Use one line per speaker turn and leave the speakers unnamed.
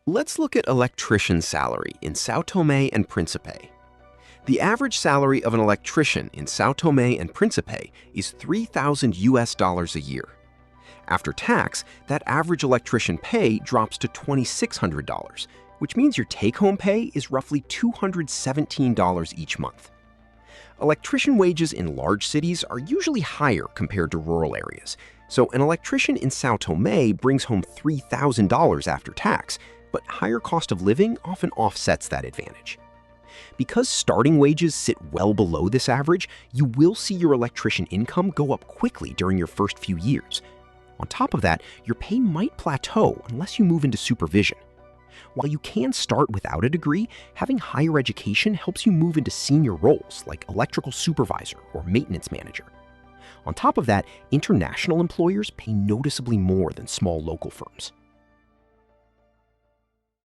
Let's look at electrician salary in Sao Tome and Principe. The average salary of an electrician in Sao Tome and Principe is $3,000 a year. After tax, that average electrician pay drops to $2,600, which means your take-home pay is roughly $217 each month. Electrician wages in large cities are usually higher compared to rural areas, so an electrician in Sao Tome brings home $3,000 after tax, but higher cost of living often offsets that advantage. Because starting wages sit well below this average, you will see your electrician income go up quickly during your first few years. On top of that, your pay might plateau unless you move into supervision. While you can start without a degree, having higher education helps you move into senior roles like electrical supervisor or maintenance manager. On top of that, international employers pay noticeably more than small local firms.